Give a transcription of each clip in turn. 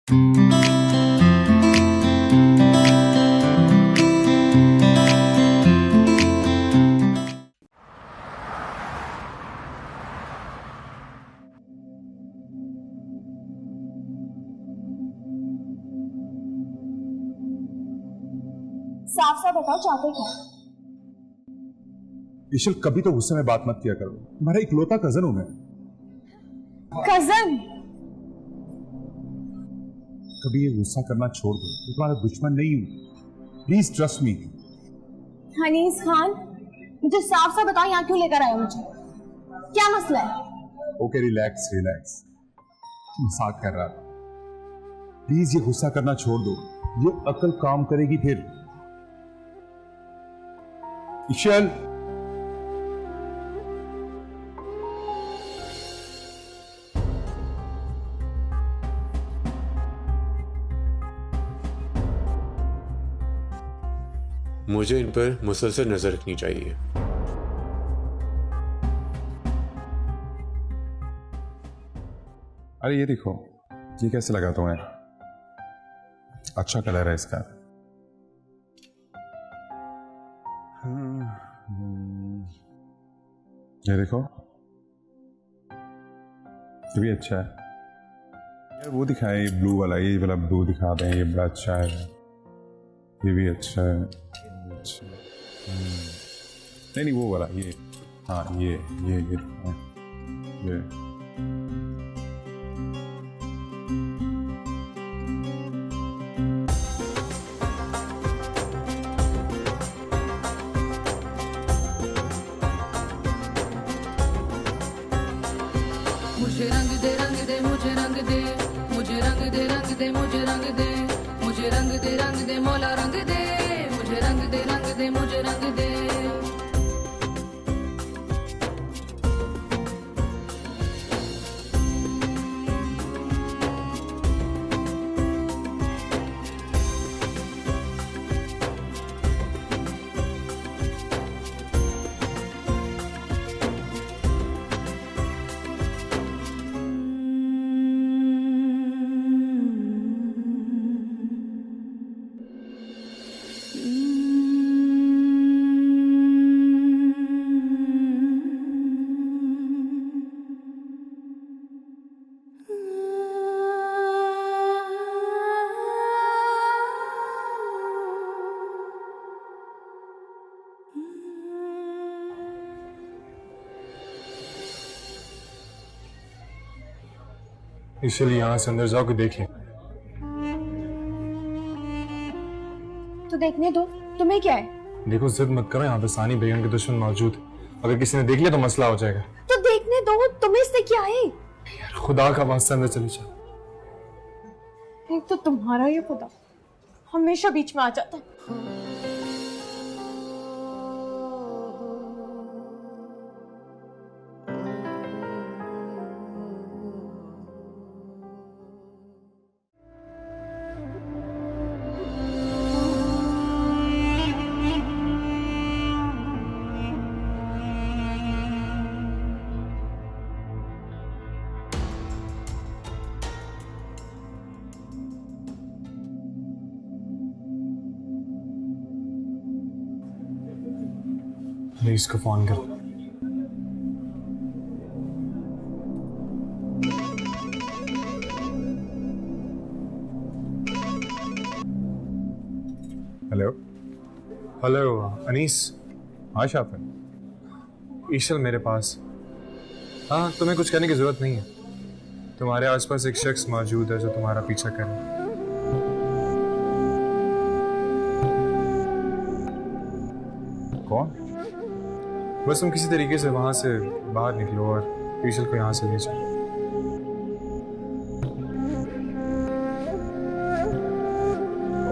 साफ साफ बताओ चाहते क्या? ईशल कभी तो गुस्से में बात मत किया करो, तुम्हारा इकलौता कजन हूं मैं। कजन? कभी ये गुस्सा करना छोड़ दो, मैं तुम्हारा दुश्मन नहीं हूं, please trust me. Honey's Khan, मुझे साफ साफ बताओ यहाँ क्यों लेकर आए हो मुझे? क्या मसला है? ओके रिलैक्स रिलैक्स, मजाक कर रहा था। प्लीज ये गुस्सा करना छोड़ दो, ये अकल काम करेगी फिर। ईशल, मुझे इन पर मुसलसल नजर रखनी चाहिए। अरे ये देखो, ये कैसे लगा तुम्हें? अच्छा कलर है इसका। ये देखो, ये भी अच्छा है यार। वो दिखाए ब्लू वाला, ये वाला ब्लू दिखा दें, ये बड़ा अच्छा है। ये भी अच्छा है, अच्छा। नहीं नहीं वो वाला, ये हाँ ये मुझे रंग दे रंग दे मुझे रंग दे, मुझे रंग दे रंग दे मुझे रंग दे, मुझे रंग दे रंग दे मौला रंग दे, मुझे रंग दे रंग दे मुझे रंग दे। इसलिए यहाँ से अंदर जाओ कि देख लें। तो देखने दो, तुम्हें क्या है? देखो जिद मत करो, यहाँ पे सानी बेगम के दुश्मन मौजूद है। अगर किसी ने देख लिया तो मसला हो जाएगा। तो देखने दो, तुम्हें इससे क्या है? यार खुदा का वास्ता अंदर चली जाओ। एक तो तुम्हारा ये खुदा हमेशा बीच में आ जाता है। इसको फोन कर। Hello hello Anees. हाँ शाफिन, ईशल मेरे पास। हाँ तुम्हें कुछ कहने की जरूरत नहीं है। तुम्हारे आसपास एक शख्स मौजूद है जो तुम्हारा पीछा करे। कौन? बस तुम किसी तरीके से वहां से बाहर निकलो और ईशल को यहाँ से ले जाओ।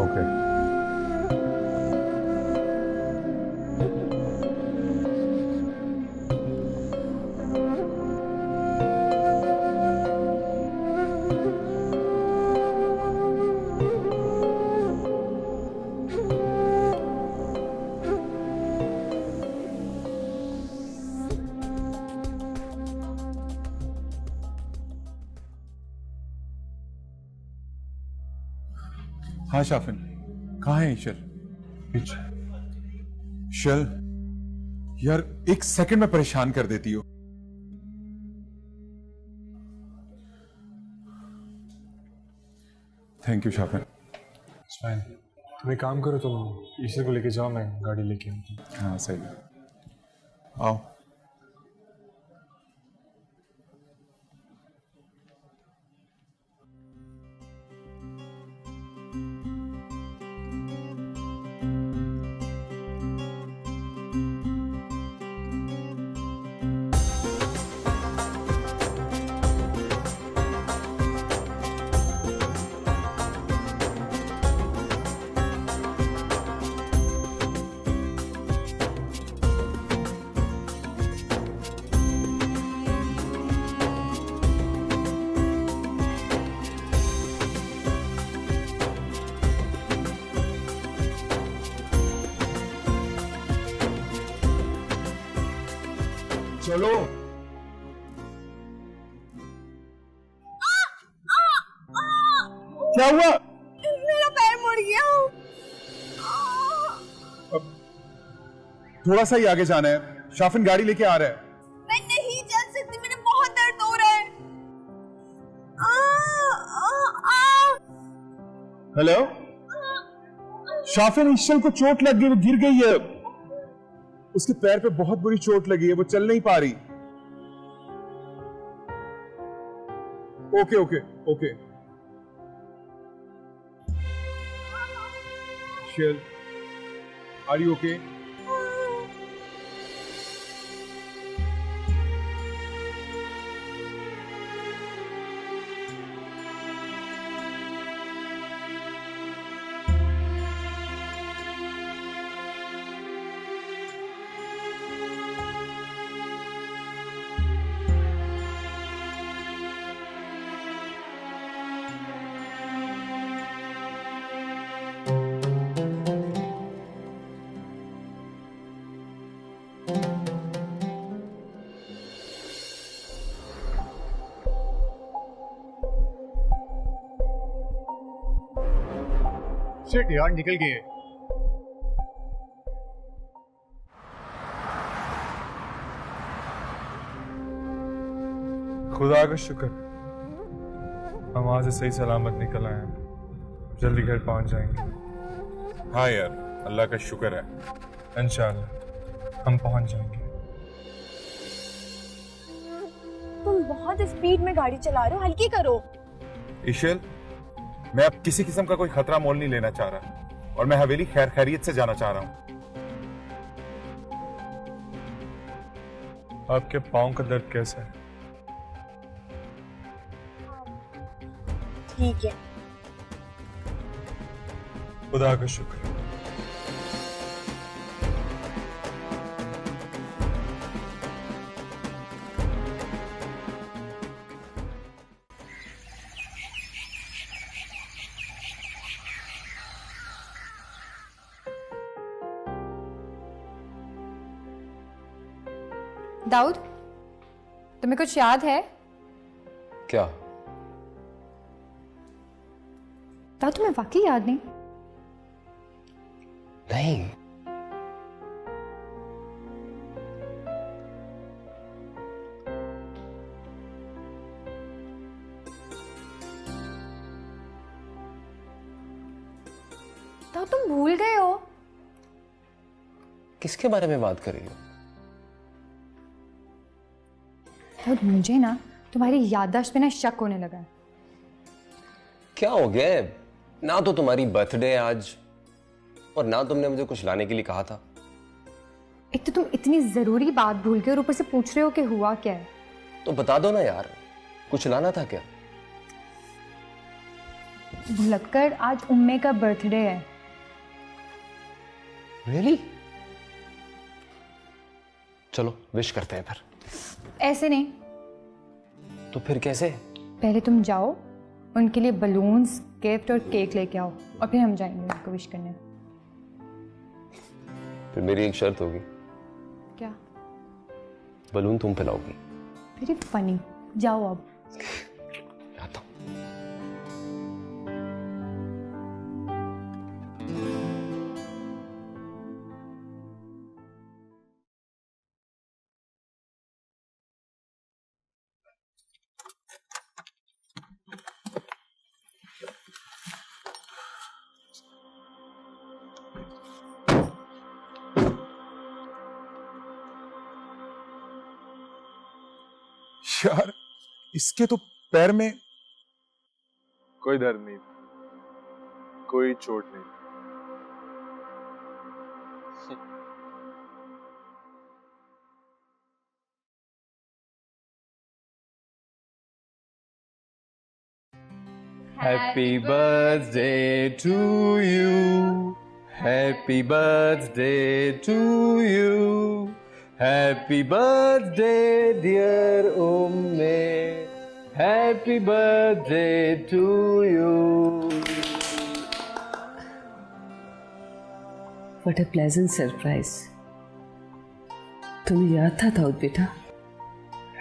ओके। हाँ शाफिन, कहाँ है ईशल? पीछे। ईशल यार, एक सेकंड में परेशान कर देती हो। Thank you Shafin. फाइन, तुम एक काम करो, तुम ईशल को लेके जाओ, मैं गाड़ी लेके आता हूँ। हाँ सही है, आओ। चलो। क्या हुआ? मेरा पैर मुड़ गया। थोड़ा सा ही आगे जाना है, शाफिन गाड़ी लेके आ रहा है। मैं नहीं चल सकती, मेरे बहुत दर्द हो रहा है। हेलो शाफिन, ईशल को चोट लग गई, वो गिर गई है। उसके पैर पे बहुत बुरी चोट लगी है, वो चल नहीं पा रही। Okay okay okay. Ishal, are you okay? Shit यार, निकल गए। खुदा का शुक्र, हम वहां से सही सलामत निकल आए हैं, जल्दी घर पहुंच जाएंगे। हाँ यार, अल्लाह का शुक्र है। इंशाल्लाह हम पहुंच जाएंगे। तुम बहुत स्पीड में गाड़ी चला रहे हो, हल्की करो। ईशल, मैं अब किसी किस्म का कोई खतरा मोल नहीं लेना चाह रहा, और मैं हवेली खैर खैरियत से जाना चाह रहा हूं। आपके पाँव का दर्द कैसा है? ठीक है। खुदा का शुक्र। दाऊद, तुम्हें कुछ याद है? क्या? दाऊद, तुम्हें वाकई याद नहीं? नहीं। दाऊद, तुम भूल गए हो? किसके बारे में बात कर रही हो? दाऊद, मुझे ना तुम्हारी याददाश्त पे ना शक होने लगा है। क्या हो गया? ना तो तुम्हारी बर्थडे है आज, और ना तुमने मुझे कुछ लाने के लिए कहा था। एक तो तुम इतनी जरूरी बात भूल गए और ऊपर से पूछ रहे हो कि हुआ क्या है। तो बता दो ना यार, कुछ लाना था क्या? भुलक्कर, आज उम्मे का बर्थडे है। रियली? चलो विश करते हैं फिर। ऐसे नहीं। तो फिर कैसे? पहले तुम जाओ, उनके लिए बलून्स, गिफ्ट और केक लेके आओ, और फिर हम जाएंगे उनको विश करने। फिर मेरी एक शर्त होगी। क्या? बलून तुम पिलाओगी। Very funny. जाओ अब। आता हूं। यार इसके तो पैर में कोई दर्द नहीं, कोई चोट नहीं। Happy birthday to you. Happy birthday to you. Happy birthday dear Umme. Happy birthday to you. What a pleasant surprise. तुम्हें याद था दाऊद बेटा?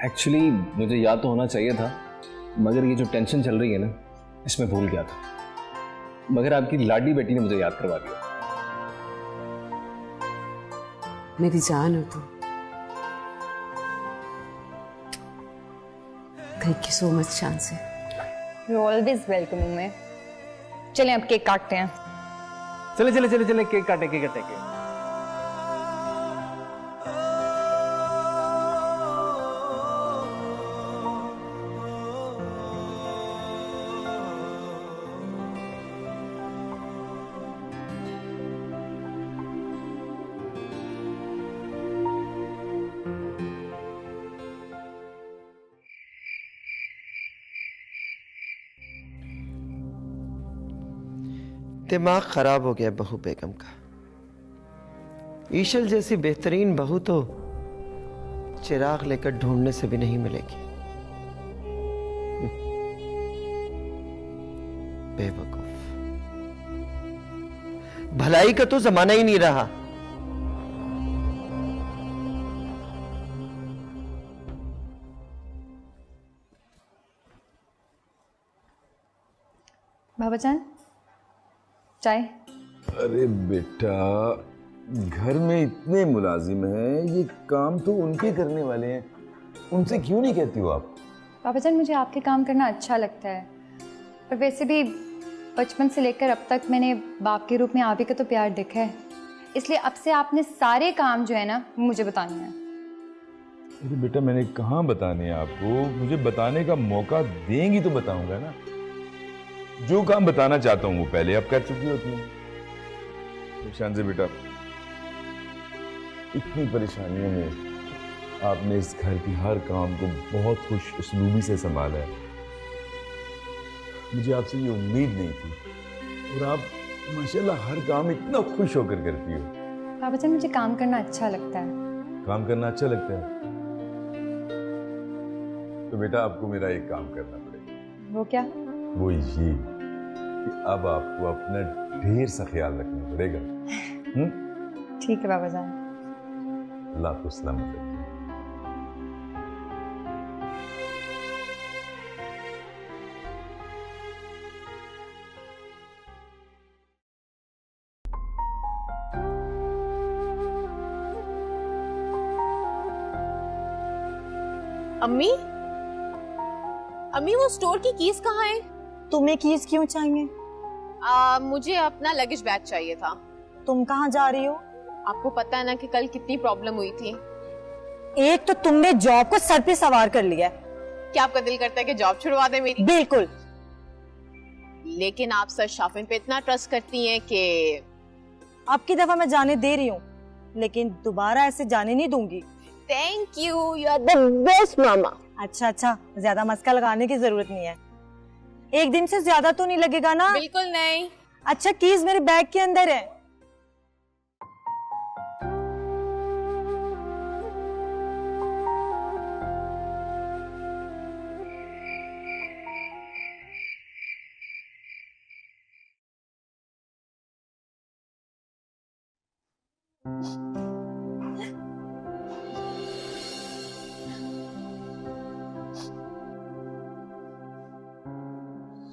एक्चुअली मुझे याद तो होना चाहिए था, मगर ये जो टेंशन चल रही है ना, इसमें भूल गया था। मगर आपकी लाडी बेटी ने मुझे याद करवा दिया। मेरी जान हो तुम। थैंक यू सो मच चांसी। यू ऑलवेज वेलकम उम्मे। चलें अब केक काटते हैं। चले चले चले चले केक काटे केक काटे। दिमाग खराब हो गया बहू बेगम का। ईशल जैसी बेहतरीन बहू तो चिराग लेकर ढूंढने से भी नहीं मिलेगी। बेवकूफ, भलाई का तो जमाना ही नहीं रहा। बाबा जान चाय। अरे बेटा, घर में इतने मुलाजिम हैं, ये काम तो उनके करने वाले हैं, उनसे क्यों नहीं कहती हो आप? बाबा जान मुझे आपके काम करना अच्छा लगता है, पर वैसे भी बचपन से लेकर अब तक मैंने बाप के रूप में आप ही का तो प्यार देखा है, इसलिए अब से आपने सारे काम जो है ना मुझे बताने हैं। अरे बेटा, मैंने कहाँ बताने हैं आपको? मुझे बताने का मौका देंगी तो बताऊंगा ना। जो काम बताना चाहता हूँ वो पहले आप कर चुकी होती हैं। शांति बेटा, इतनी परेशानियों में आपने इस घर की हर काम को बहुत खुश उसलूबी से संभाला है। मुझे आपसे ये उम्मीद नहीं थी, और आप माशाल्लाह हर काम इतना खुश होकर करती हो। बाबा जान मुझे काम करना अच्छा लगता है। काम करना अच्छा लगता है तो बेटा आपको मेरा एक काम करना पड़ेगा। वो क्या? वो ये कि अब आपको अपना ढेर सा ख्याल रखना पड़ेगा। ठीक है बाबा जान। अल्लाह आपको सलामत रखे। अम्मी, अम्मी वो स्टोर की कीज कहाँ है? तुम्हें कीज क्यों चाहिए? मुझे अपना लगेज बैग चाहिए था। तुम कहाँ जा रही हो? आपको पता है ना कि कल कितनी प्रॉब्लम हुई थी। एक तो तुमने जॉब को सर पे सवार कर लिया। क्या आपका दिल करता है कि जॉब छुड़वा दे मेरी? बिल्कुल। लेकिन आप सर शाफिन पे इतना ट्रस्ट करती हैं कि अब की दफा मैं जाने दे रही हूँ, लेकिन दोबारा ऐसे जाने नहीं दूंगी। Thank you, you are the best मामा। अच्छा, ज्यादा मस्का लगाने की जरूरत नहीं है। एक दिन से ज्यादा तो नहीं लगेगा ना? बिल्कुल नहीं। अच्छा, कीज मेरे बैग के अंदर है।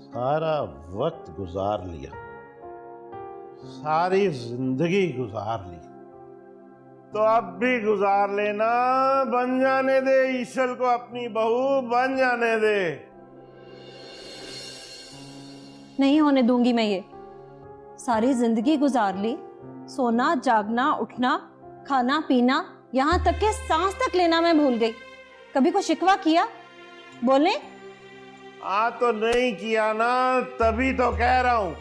सारा वक्त गुजार लिया, सारी जिंदगी गुजार ली, तो अब भी गुजार लेना। बन जाने दे ईशल को अपनी बहू, बन जाने दे। नहीं होने दूंगी मैं ये। सारी जिंदगी गुजार ली, सोना जागना उठना खाना पीना, यहाँ तक के सांस तक लेना मैं भूल गई। कभी को शिकवा किया बोले? तो नहीं किया ना, तभी तो कह रहा हूं।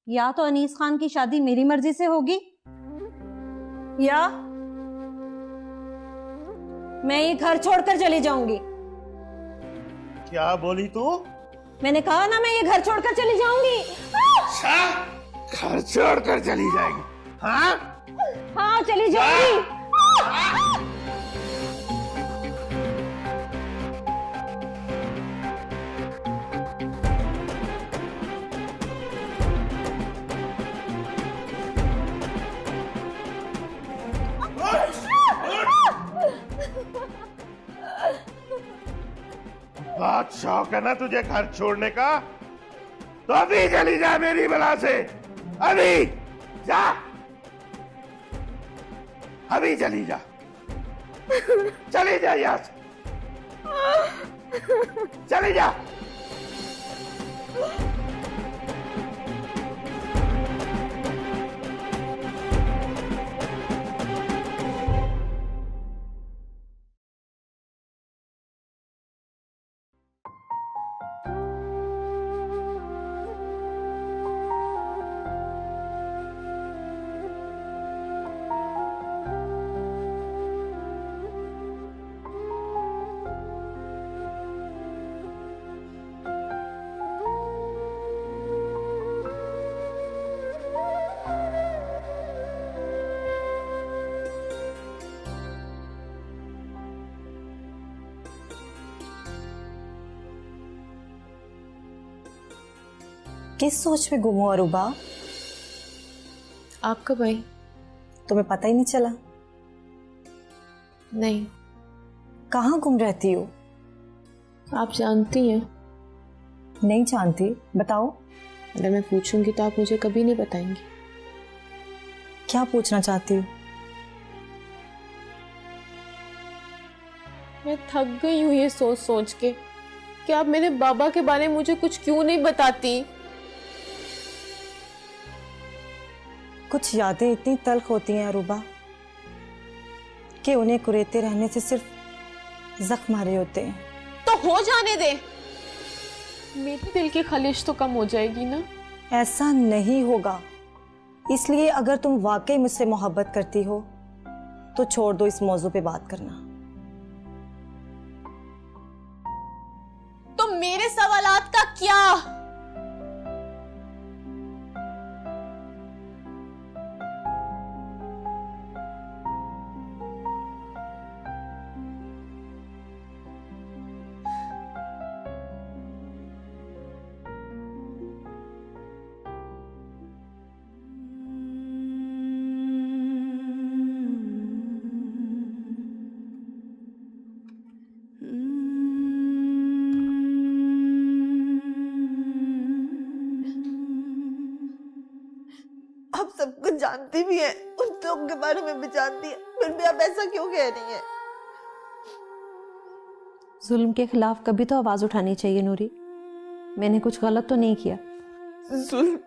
या तो अनीस खान की शादी मेरी मर्जी से होगी, या मैं ये घर छोड़कर चली जाऊंगी। क्या बोली तू? मैंने कहा ना, मैं ये घर छोड़कर चली जाऊंगी। घर छोड़कर चली जाएगी? हाँ हाँ, चली जाऊंगी। बहुत शौक है ना तुझे घर छोड़ने का, तो अभी चली जा मेरी बला से। अभी जा, अभी चली जा, चली जा यहां से, चली जा। किस सोच में गुम हो अरूबा? आप कब आई? तुम्हें पता ही नहीं चला? नहीं। कहाँ गुम रहती हो? आप जानती हैं? नहीं जानती, बताओ। अगर मैं पूछूंगी तो आप मुझे कभी नहीं बताएंगी। क्या पूछना चाहती हो? मैं थक गई हूँ ये सोच सोच के कि आप मेरे बाबा के बारे में मुझे कुछ क्यों नहीं बताती। कुछ यादें इतनी तल्ख होती हैं अरूबा कि उन्हें कुरेदते रहने से सिर्फ जख्म आ रहे होते हैं। तो हो जाने दे, मेरे दिल की खलिश तो कम हो जाएगी ना। ऐसा नहीं होगा, इसलिए अगर तुम वाकई मुझसे मोहब्बत करती हो तो छोड़ दो इस मौजू पे बात करना। तो मेरे सवालात का क्या? आप सब कुछ जानती भी हैं, उन लोगों के बारे में भी जानती है, फिर भी आप ऐसा क्यों कह रही हैं? जुल्म के खिलाफ कभी तो आवाज उठानी चाहिए नूरी। मैंने कुछ गलत तो नहीं किया। जुल्म,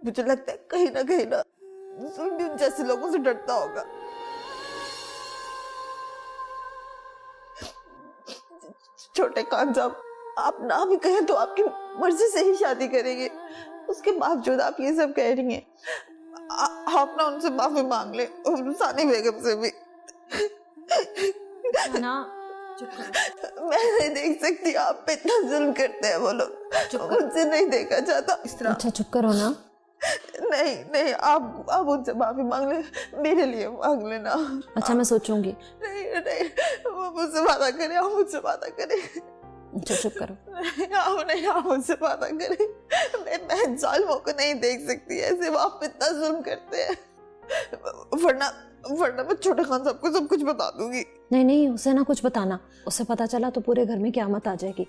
मुझे लगता है कहीं ना जुल्म भी उन जैसे लोगों से डरता होगा। छोटे खान साहब, आप ना भी कहें तो आपकी मर्जी से ही शादी करेंगे, उसके बावजूद आप ये सब कह रही हैं। आप ना उनसे माफी मांग ले, सानी बेगम से भी। ना मैं नहीं देख सकती आप पे इतना जुल्म करते हैं वो लोग, उनसे नहीं देखा जाता। अच्छा चुप करो ना। नहीं, आप उनसे माफी मांग ले, मेरे लिए मांग लेना। अच्छा मैं सोचूंगी। नहीं, वो मुझसे वादा करे, आप मुझसे वादा करे। अच्छा चुप करो। नहीं, आप मुझसे वादा करे। मैं जालिमों को नहीं देख सकती ऐसे, वो आप इतना जुल्म करते हैं। वरना मैं छोटे खान साहब को सब कुछ बता दूंगी। नहीं, उसे ना कुछ बताना, उसे पता चला तो पूरे घर में क़यामत आ जाएगी।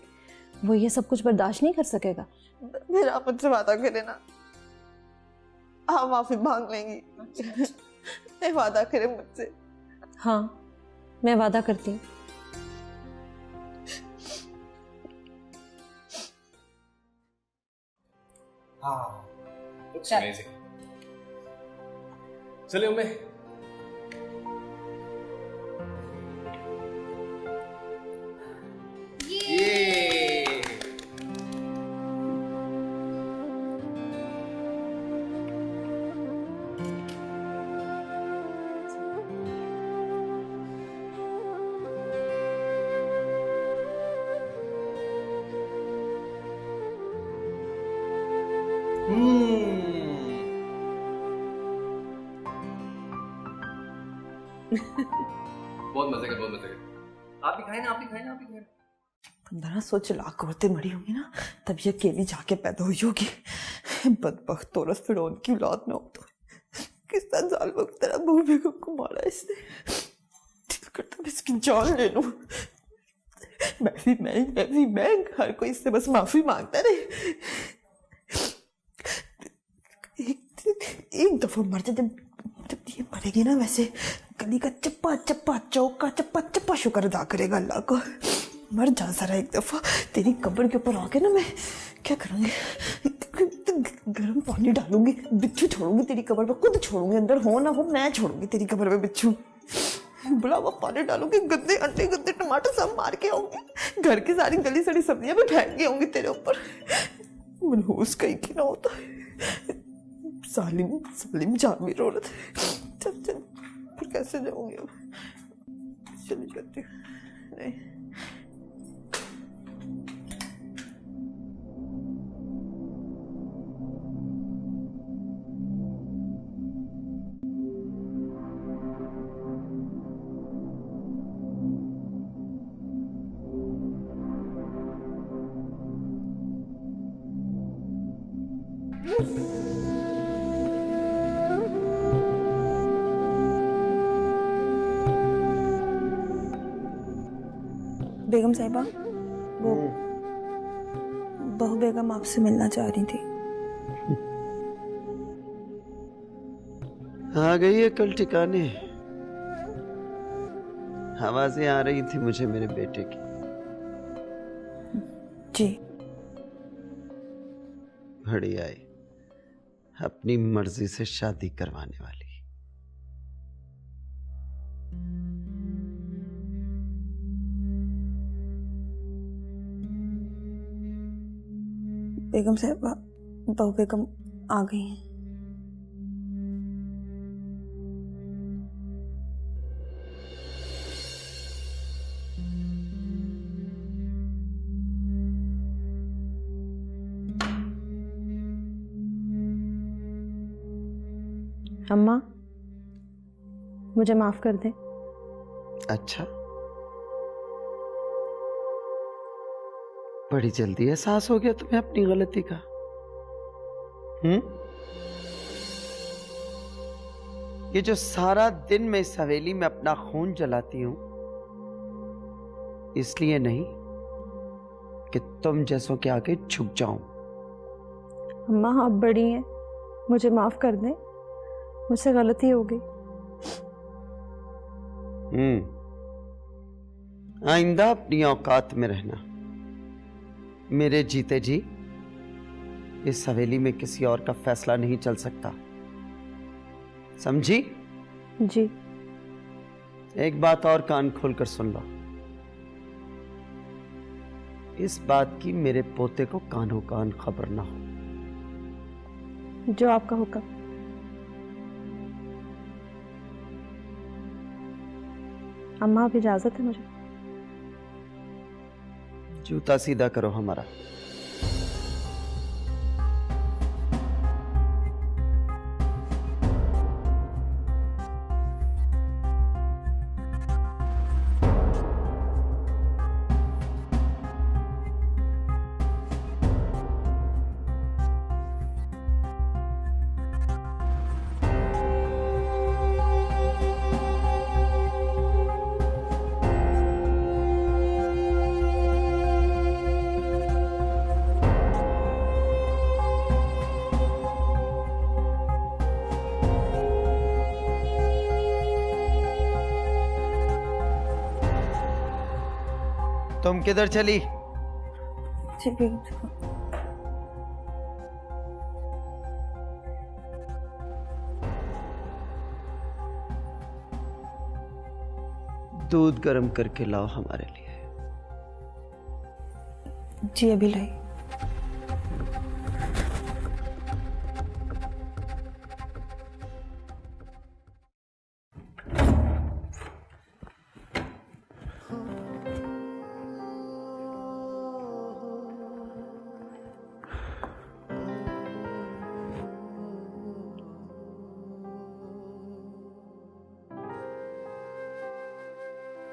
वो ये सब कुछ बर्दाश्त नहीं कर सकेगा। मेरा आप मुझसे वादा करे ना, आप माफी मांग लेंगी। नहीं, वादा करे मुझसे। हाँ मैं वादा करती हूँ। Looks amazing. चलिए उम्मे। बहुत मजे का, बहुत मजे का। आप भी खाए ना, आप भी खाए ना, आप भी खाए ना। 1500 लाख औरतें मरी होंगी ना, तब ये अकेली जाके पैदा हुई होगी। बदबख्त औरत फिरौन की औलाद ना हो तो किस तरह जालिम की तरह बहू बेगम को मारा इसने। दिल करता मैं इसकी जान ले लूं। मैं हर कोई इससे बस माफी मांगता रहे। एक दफा मर जाए, जब ये मरेगी ना, वैसे गली का चप्पा चप्पा, चौक का चप्पा चप्पा शुक्र अदा करेगा अल्लाह को। मर जा जरा एक दफा। तेरी कब्र के ऊपर आके ना मैं क्या करूंगी, गर्म पानी डालूंगी, बिच्छू छोड़ूंगी तेरी कब्र पे, खुद छोड़ूंगी, अंदर हो ना हो मैं छोड़ूंगी तेरी कब्र पे बिच्छू। बुला हुआ पानी डालूंगी, गंदे अंडे गंदे टमाटर सब मार के आऊंगी, घर की सारी गली सड़ी सब्जियां भी फेंक के आऊंगी तेरे ऊपर। मनहूस कहीं की ना होता। सालिम जानवीर औरत। चल चल, फिर कैसे जाऊंगी अब? चली जाती हूँ। नहीं, बेगम साहिबा, वो बहू बेगम आपसे मिलना चाह रही थी। आ गई है कल ठिकाने। आवाजें आ रही थी मुझे मेरे बेटे की। जी। घड़ी आई अपनी मर्जी से शादी करवाने वाली। बेगम साहिबा, बहू बेगम आ गई हैं। अम्मा, मुझे माफ कर दे। अच्छा, बड़ी जल्दी एहसास हो गया तुम्हें अपनी गलती का। ये जो सारा दिन मैं इस हवेली में अपना खून जलाती हूं, इसलिए नहीं कि तुम जैसों के आगे झुक जाऊं। अम्मा, आप बड़ी हैं, मुझे माफ कर दें, मुझसे गलती हो गई। आइंदा अपनी औकात में रहना। मेरे जीते जी इस हवेली में किसी और का फैसला नहीं चल सकता, समझी? जी। एक बात और कान खोलकर सुन लो। इस बात की मेरे पोते को कानो कान खबर ना हो। जो आपका हुक्म। अम्मा, अब इजाजत है मुझे? जूता सीधा करो हमारा। तुम किधर चली? जी बेगम साहिबा। दूध गर्म करके लाओ हमारे लिए। जी अभी लाई।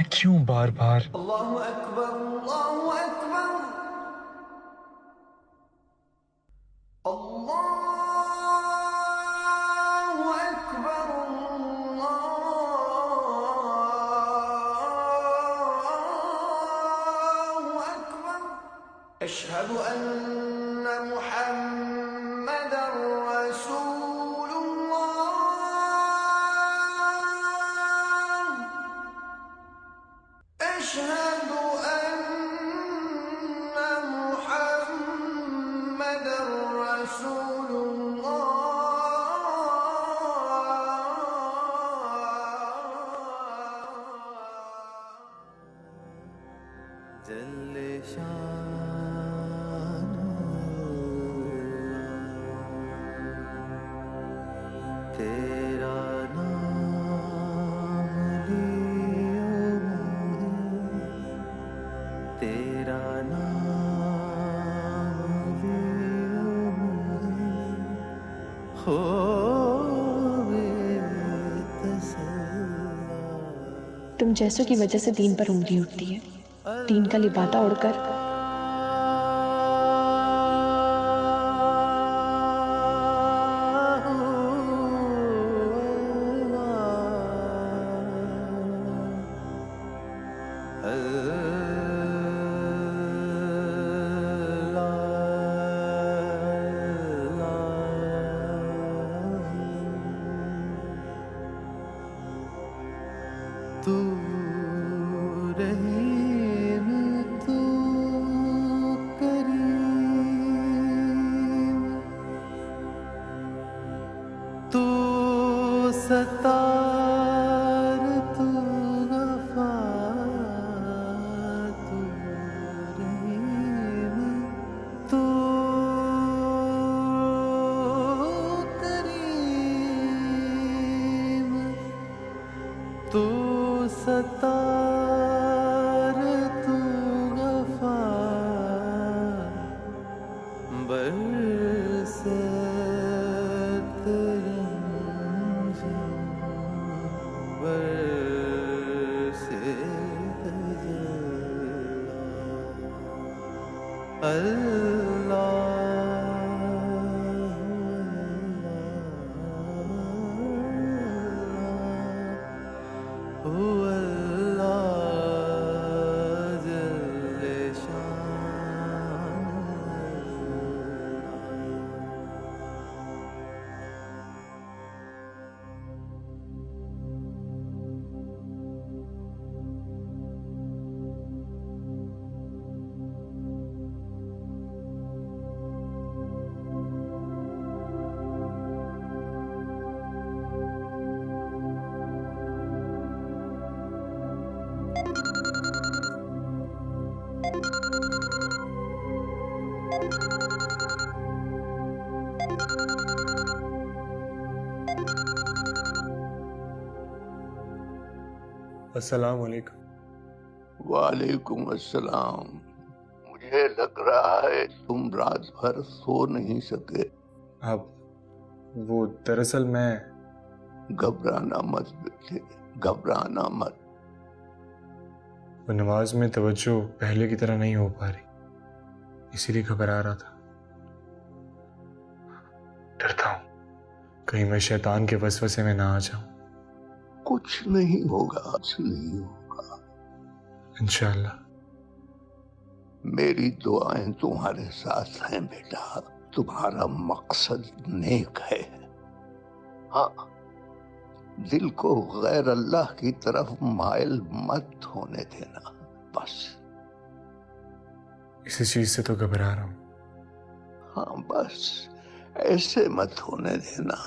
मैं क्यों बार बार अल्लाहु अकबर, अल्लाहु अकबर, अल्लाहु अकबर, अल्लाहु अकबर, अशहदु अन्ना मुहम्मदर रसूलुल्लाह, अशहदु अन्ना मुहम्मदर रसूलुल्लाह। जल्ले शान तेरा नाम लियो तेरा नाम लियो होवे तसल्ला। तुम जैसों की वजह से दीन पर उंगली उठती है, दीन का लिबादा उड़कर तू रहीम, तू करीम, तू सत्तार, तू गफार, तू रहीम, तू करीम, तू सत्तार, तू गफार, बरसत रंजन, बरसे तजल्ला। अस्सलाम वालेकुम। वालेकुम अस्सलाम। मुझे लग रहा है तुम रात भर सो नहीं सके। अब वो दरअसल मैं घबराना मत बेटे, घबराना मत। वो नमाज में तवज्जो पहले की तरह नहीं हो पा रही, इसीलिए घबरा रहा था। डरता हूँ कहीं मैं शैतान के वसवसे में ना आ जाऊं। कुछ नहीं होगा, कुछ नहीं होगा इंशाअल्लाह। मेरी दुआएं तुम्हारे साथ हैं बेटा। तुम्हारा मकसद नेक है। हाँ, दिल को गैर अल्लाह की तरफ माइल मत होने देना, बस। इसी चीज से तो घबरा रहा हूँ। हाँ बस ऐसे मत होने देना।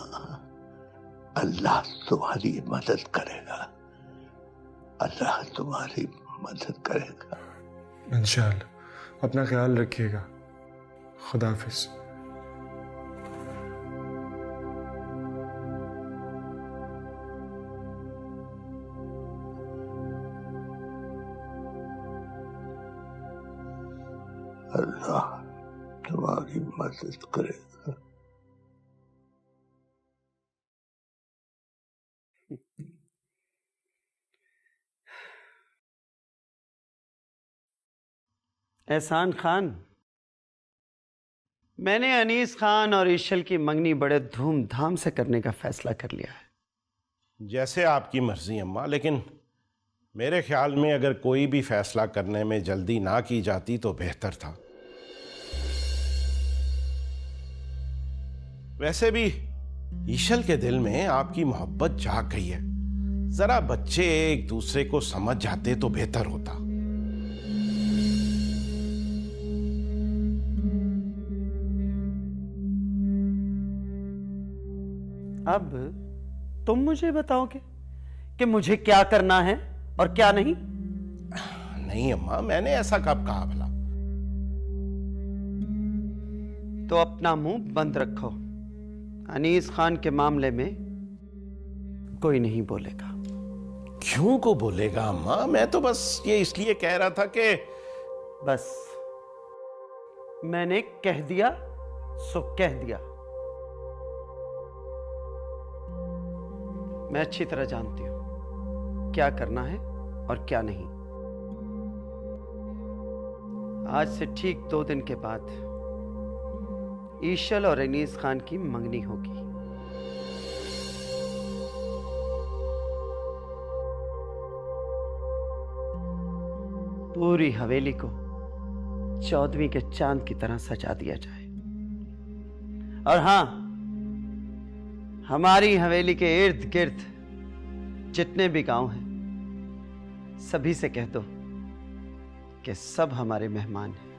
अल्लाह तुम्हारी मदद करेगा, अल्लाह तुम्हारी मदद करेगा इंशाअल्लाह। अपना ख्याल रखिएगा। खुदा हाफिज। अल्लाह तुम्हारी मदद करेगा। एहसान खान, मैंने अनीस खान और ईशल की मंगनी बड़े धूमधाम से करने का फैसला कर लिया है। जैसे आपकी मर्जी अम्मा, लेकिन मेरे ख्याल में अगर कोई भी फैसला करने में जल्दी ना की जाती तो बेहतर था। वैसे भी ईशल के दिल में आपकी मोहब्बत जाग गई है, जरा बच्चे एक दूसरे को समझ जाते तो बेहतर होता। अब तुम मुझे बताओगे कि मुझे क्या करना है और क्या नहीं? नहीं अम्मा, मैंने ऐसा कब कहा भला? तो अपना मुंह बंद रखो। अनीस खान के मामले में कोई नहीं बोलेगा। क्यों को बोलेगा अम्मा? मैं तो बस ये इसलिए कह रहा था कि बस मैंने कह दिया सो कह दिया। मैं अच्छी तरह जानती हूं क्या करना है और क्या नहीं। आज से ठीक 2 दिन के बाद ईशल और अनीस खान की मंगनी होगी। पूरी हवेली को 14वीं के चांद की तरह सजा दिया जाए। और हां, हमारी हवेली के इर्द गिर्द जितने भी गांव हैं, सभी से कह दो कि सब हमारे मेहमान हैं।